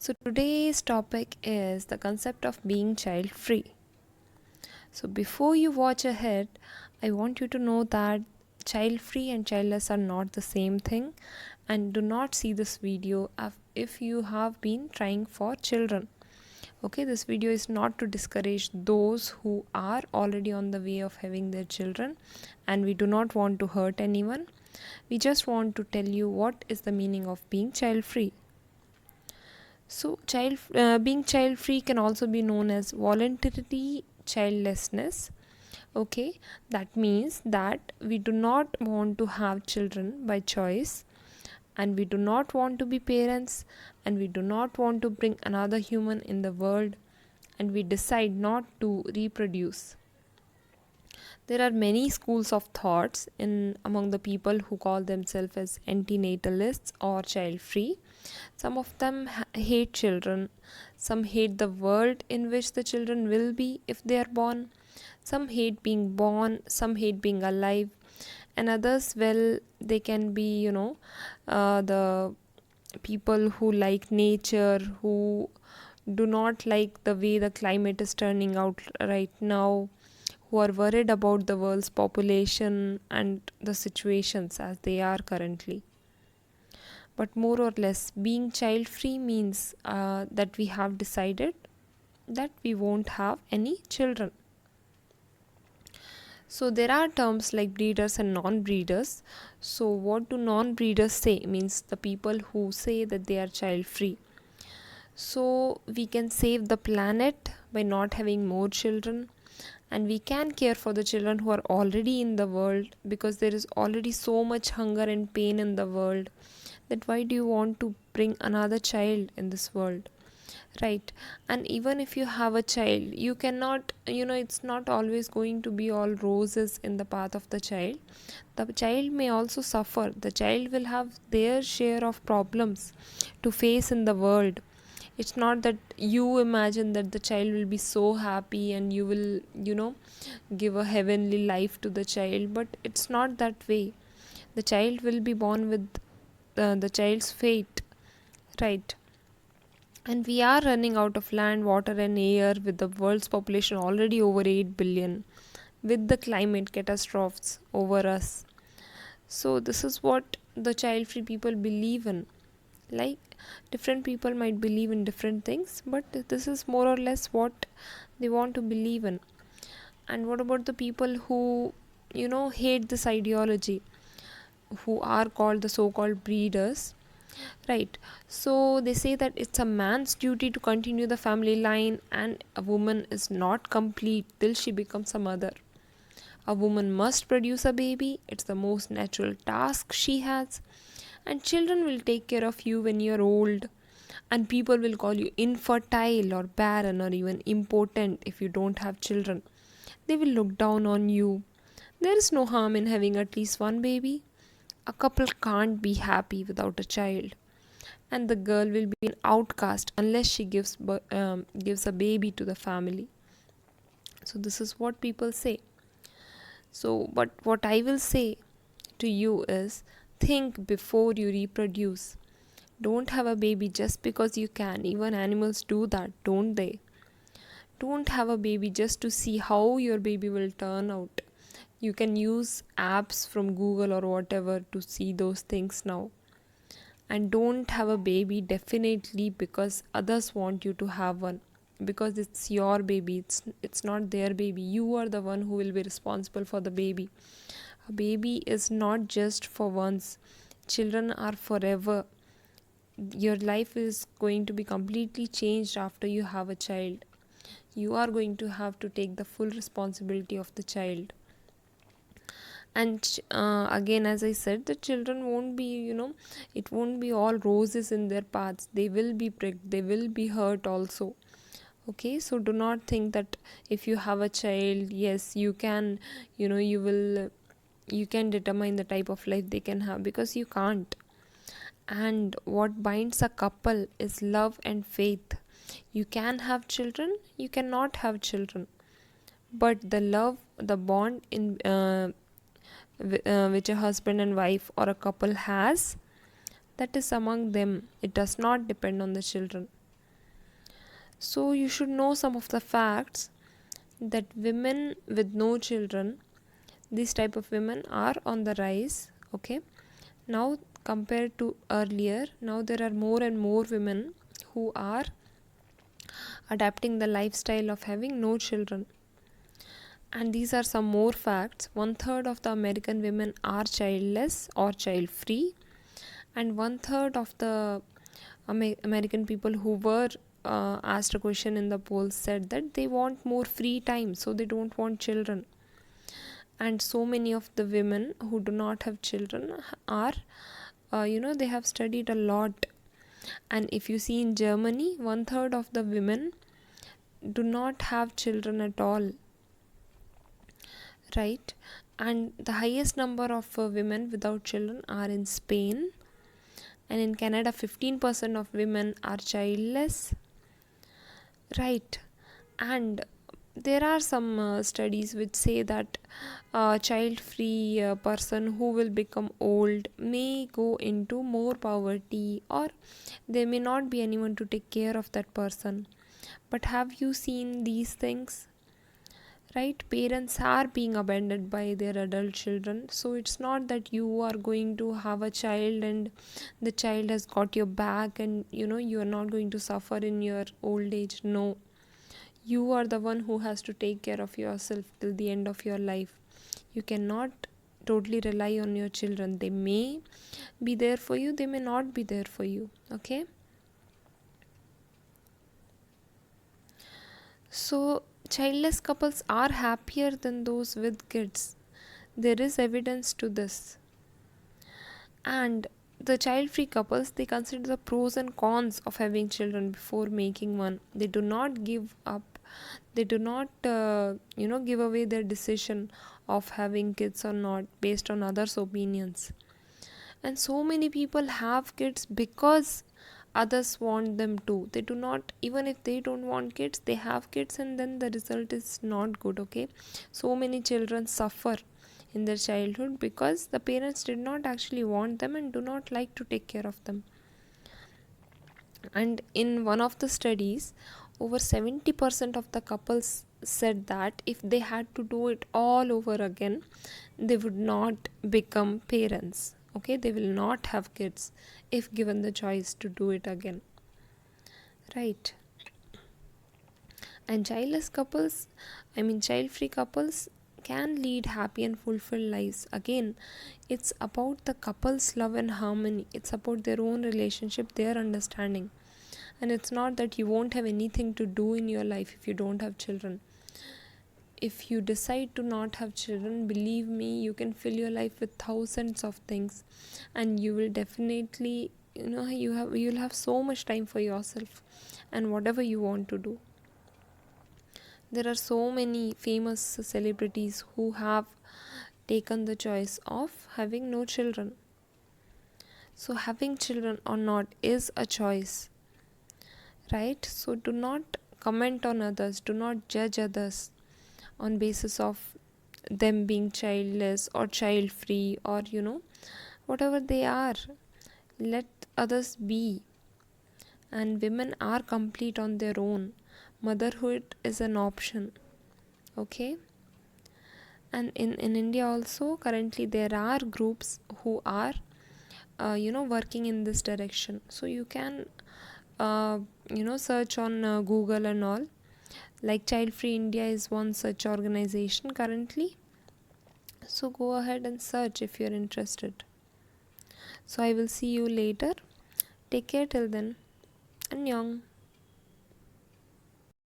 So today's topic is the concept of being child free. So before you watch ahead, I want you to know that child free and childless are not the same thing, and do not see this video if you have been trying for children. Okay, this video is not to discourage those who are already on the way of having their children, and we do not want to hurt anyone. We just want to tell you what is the meaning of being child free. So, being child free can also be known as voluntary childlessness. Okay, that means that we do not want to have children by choice, and we do not want to be parents, and we do not want to bring another human in the world, and we decide not to reproduce. There are many schools of thoughts in among the people who call themselves as antinatalists or child free. Some of them hate children. Some hate the world in which the children will be if they are born. Some hate being born. Some hate being alive. And others, well, they can be, the people who like nature, who do not like the way the climate is turning out right now, who are worried about the world's population and the situations as they are currently. But more or less, being child free means that we have decided that we won't have any children. So there are terms like breeders and non-breeders. So what do non-breeders say? Means the people who say that they are child free. So we can save the planet by not having more children, and we can care for the children who are already in the world, because there is already so much hunger and pain in the world, that why do you want to bring another child in this world, right? And even if you have a child, you cannot, it's not always going to be all roses in the path of the child. The child may also suffer. The child will have their share of problems to face in the world. It's not that you imagine that the child will be so happy and you will, give a heavenly life to the child, but it's not that way. The child will be born with the child's fate, right? And we are running out of land, water, and air, with the world's population already over 8 billion, with the climate catastrophes over us. So, this is what the child free people believe in. Like, different people might believe in different things, but this is more or less what they want to believe in. And what about the people who, hate this ideology, who are called the so called breeders? Right. So they say that it's a man's duty to continue the family line, and a woman is not complete till she becomes a mother. A woman must produce a baby, it's the most natural task she has. And children will take care of you when you're old. And people will call you infertile or barren or even impotent if you don't have children. They will look down on you. There is no harm in having at least one baby. A couple can't be happy without a child, and the girl will be an outcast unless she gives a baby to the family. So this is what people say. So, but what I will say to you is, think before you reproduce. Don't have a baby just because you can. Even animals do that, don't they? Don't have a baby just to see how your baby will turn out. You can use apps from Google or whatever to see those things now. And don't have a baby definitely because others want you to have one, because it's your baby. It's not their baby. You are the one who will be responsible for the baby. A baby is not just for once. Children are forever. Your life is going to be completely changed after you have a child. You are going to have to take the full responsibility of the child. And again, as I said, the children won't be, it won't be all roses in their paths. They will be pricked, they will be hurt also. Okay, so do not think that if you have a child, yes, you can, you can determine the type of life they can have, because you can't. And what binds a couple is love and faith. You can have children, you cannot have children, but the love, the bond in which a husband and wife or a couple has, that is among them. It does not depend on the children. So you should know some of the facts that women with no children, these type of women are on the rise. Okay, now compared to earlier, now there are more and more women who are adapting the lifestyle of having no children. And these are some more facts. One third of the American women are childless or child free, and one third of the American people who were asked a question in the poll said that they want more free time, so they don't want children. And so many of the women who do not have children are, they have studied a lot. And if you see in Germany, one third of the women do not have children at all, right? And the highest number of women without children are in Spain, and in Canada 15% of women are childless, right? And there are some studies which say that a child free person who will become old may go into more poverty, or there may not be anyone to take care of that person. But have you seen these things? Right, parents are being abandoned by their adult children. So it's not that you are going to have a child and the child has got your back, and you are not going to suffer in your old age. No, you are the one who has to take care of yourself till the end of your life. You cannot totally rely on your children. They may be there for you, they may not be there for you. Okay, so childless couples are happier than those with kids. There is evidence to this. And the child free couples, they consider the pros and cons of having children before making one. They do not give up, they do not give away their decision of having kids or not based on others' opinions. And so many people have kids because others want them to. They do not, even if they don't want kids, they have kids, and then the result is not good. Okay, so many children suffer in their childhood because the parents did not actually want them and do not like to take care of them. And in one of the studies, over 70% of the couples said that if they had to do it all over again, they would not become parents. Okay, they will not have kids if given the choice to do it again, right? And childless couples, child free couples, can lead happy and fulfilled lives. Again, it's about the couple's love and harmony, it's about their own relationship, their understanding. And it's not that you won't have anything to do in your life if you don't have children. If you decide to not have children, believe me, you can fill your life with thousands of things, and you will definitely, you'll have so much time for yourself and whatever you want to do. There are so many famous celebrities who have taken the choice of having no children. So having children or not is a choice, right? So do not comment on others, do not judge others on basis of them being childless or child free, or whatever they are. Let others be. And women are complete on their own. Motherhood is an option. Okay, and in India also currently there are groups who are working in this direction. So you can search on Google and all. Like Childfree India is one such organization currently. So go ahead and search if you're interested. So I will see you later. Take care till then. Annyeong.